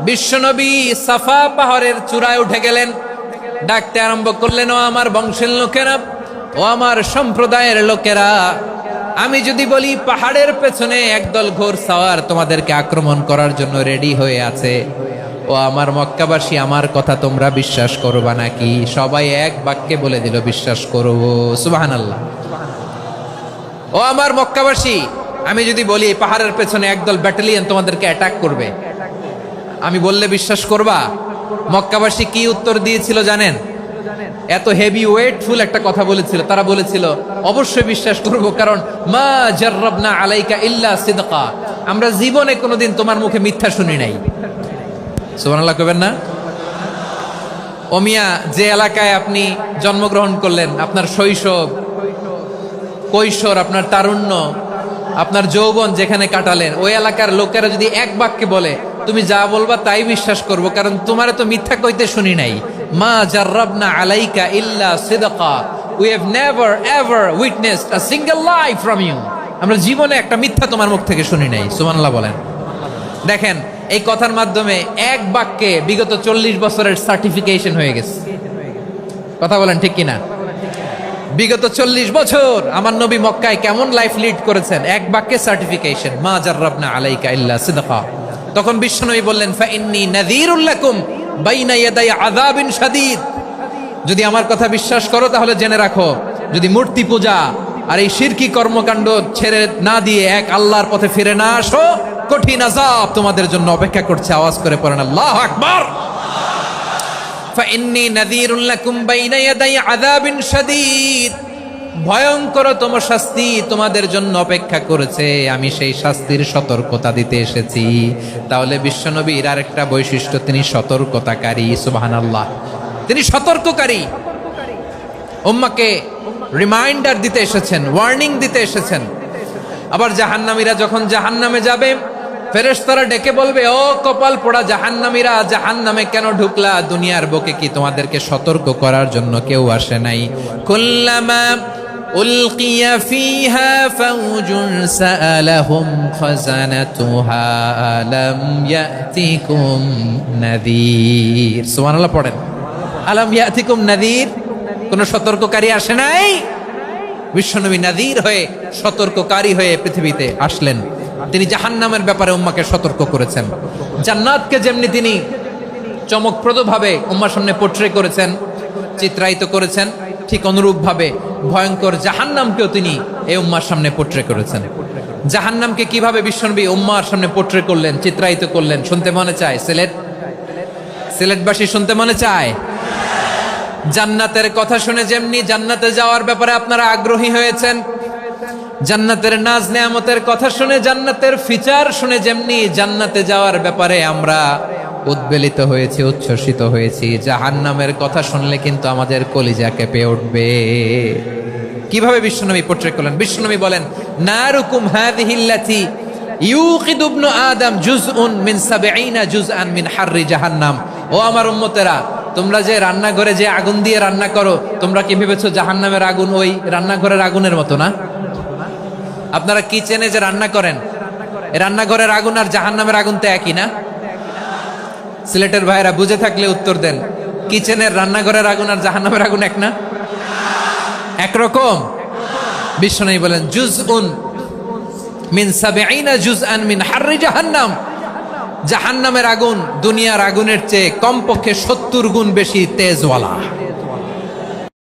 বিশ্বনবী সাফা পাহাড়ের চূড়ায় উঠে গেলেন, ডাকতে আরম্ভ করলেন, ও আমার বংশের লোকেরা, ও আমার সম্প্রদায়ের লোকেরা, আমি যদি বলি পাহাড়ের পেছনে একদল ঘোড়সাওয়ার তোমাদেরকে আক্রমণ করার জন্য রেডি হয়ে আছে, ও আমার মক্কাবাসী, আমার কথা তোমরা বিশ্বাস করবা নাকি? সবাই এক বাক্যে বলে দিল, বিশ্বাস করব। সুবহানাল্লাহ। ও আমার মক্কাবাসী, আমি যদি বলি পাহাড়ের পেছনে একদল ব্যাটালিয়ন তোমাদেরকে অ্যাটাক করবে, আমি বললে বিশ্বাস করবা? মক্কাবাসী কি উত্তর দিয়েছিল জানেন? এত হেভি ওয়েটফুল একটা কথা বলেছিল। তারা বলেছিল, অবশ্যই বিশ্বাস করব, কারণ মা জাররাবনা আলাইকা ইল্লা সিদকা, আমরা জীবনে কোনোদিন তোমার মুখে মিথ্যা শুনি নাই। সুবহানাল্লাহ কইবেন না? ও মিয়া, যে এলাকায় আপনি জন্মগ্রহণ করলেন, আপনার শৈশব, কৈশোর, আপনার তারুণ্য, আপনার যৌবন যেখানে কাটালেন, ওই এলাকার লোকেরা যদি এক বাক্যে বলে তুমি যা বলবা তাই বিশ্বাস করব, কারণ তোমারে তো মিথ্যা কইতে শুনি নাই। মা জাররাবনা আলাইকা ইল্লা সিদকা, we have never ever witnessed a single lie from you, আমরা জীবনে একটা মিথ্যা তোমার মুখ থেকে শুনি নাই। সুবহানাল্লাহ বলেন। দেখেন, এই কথার মাধ্যমে এক বাক্যে বিগত 40 বছরের সার্টিফিকেশন হয়ে গেছে। কথা বলেন ঠিক কিনা? বিগত 40 বছর আমার নবী মক্কায় কেমন লাইফ লিড করেছেন, এক বাক্যে সার্টিফিকেশন, মা জাররাবনা আলাইকা ইল্লা সিদকা। তখন বিশ্বনবী বললেন, ফাইন্নী নাযীরুল লাকুম বাইনা ইয়াদাই আযাবিন শাদীদ, যদি আমার কথা বিশ্বাস করো তাহলে জেনে রাখো, যদি মূর্তি পূজা আর এই শিরকি কর্মকাণ্ড ছেড়ে না দিয়ে এক আল্লাহর পথে ফিরে না আসো, কঠিন আযাব তোমাদের জন্য অপেক্ষা করছে। আওয়াজ করে পড়েন আল্লাহু আকবার। ফাইন্নী নাযীরুল লাকুম বাইনা ইয়াদাই আযাবিন শাদীদ, ভয়ঙ্করতম শাস্তি তোমাদের জন্য অপেক্ষা করেছে, আমি সেই শাস্তির সতর্কতা দিতে এসেছি। তাহলে বিশ্বনবীর আরেকটা বৈশিষ্ট্য, তিনি সতর্কতাকারী। সুবহানাল্লাহ, তিনি সতর্ককারী। উম্মাহকে রিমাইন্ডার দিতে এসেছেন, ওয়ার্নিং দিতে এসেছেন। আবার জাহান্নামীরা যখন জাহান্নামে যাবে, ফেরেশতারা ডেকে বলবে, ও কপাল পোড়া জাহান্নামীরা, জাহান্নামে কেন ঢুকলা? দুনিয়ার বুকে কি তোমাদেরকে সতর্ক করার জন্য কেউ আসে নাই? কুল্লামা উলকিয়া ফিহা ফাউজুন সাআলাহুম খাযানাতুহা আলাম ইয়াতিকুম নাযীর। সুবহানাল্লাহ পড়েন। আলাম ইয়াতিকুম নাযীর, কোন সতর্ককারী আসে নাই? বিশ্বনবী নাযীর হয়ে, সতর্ককারী হয়ে পৃথিবীতে আসলেন। তিনি জাহান্নামের ব্যাপারে উম্মাকে সতর্ক করেছেন। জান্নাতকে যেমনি তিনি চমকপ্রদভাবে উম্মার সামনে পোট্রে করেছেন, চিত্রায়িত করেছেন, ঠিক অনুরূপভাবে ভয়ঙ্কর জাহান্নামকেও তিনি এই উম্মার সামনে পোট্রে করেছেন। জাহান্নামকে কিভাবে বিশ্বনবী উম্মার সামনে পোট্রে করলেন, চিত্রায়িত করলেন, শুনতে মনে চায়? সিলেটবাসী শুনতে মনে চায়? জান্নাতের কথা শুনে যেমনি জান্নাতে যাওয়ার ব্যাপারে আপনারা আগ্রহী হয়েছেন, জান্নাতের নাজ নেয়ামতের কথা শুনে, জান্নাতের ফিচার শুনে যেমনি জান্নাতে যাওয়ার ব্যাপারে আমরা উদ্বেলিত হয়েছি, উচ্ছ্বসিত হয়েছি, জাহান্নামের কথা শুনলে কিন্তু আমাদের কলিজা কেঁপে উঠবে। কিভাবে বিশ্বনবী পোট্রে করলেন? বিশ্বনবী বলেন, নারুকুম হাযিহিল্লাতী ইউকিদু ইবনু আদম জুজউন মিন ৭০ জুজআন মিন হাররি জাহান্নাম। ও আমার উম্মতেরা, তোমরা যে রান্নাঘরে যে আগুন দিয়ে রান্না করো, তোমরা কি ভেবেছো জাহান্নামের আগুন ওই রান্নাঘরের আগুনের মতো না? আপনারা কিচেনে যে রান্না করেন, রান্নাঘরের আগুন আর জাহান্নামের আগুন তো একই না? সিলেটের ভাইরা বুঝে থাকলে উত্তর দেন, কিচেনের রান্নাঘরের আগুন আর জাহান্নামের আগুন এক না? একরকম? বিশ্বনবী বলেন, জুজউন মিন ৭০ জুজআন মিন হাররি জাহান্নাম, জাহান্নামের আগুন দুনিয়ার আগুনের চেয়ে কমপক্ষে ৭০ গুণ বেশি তেজওয়ালা।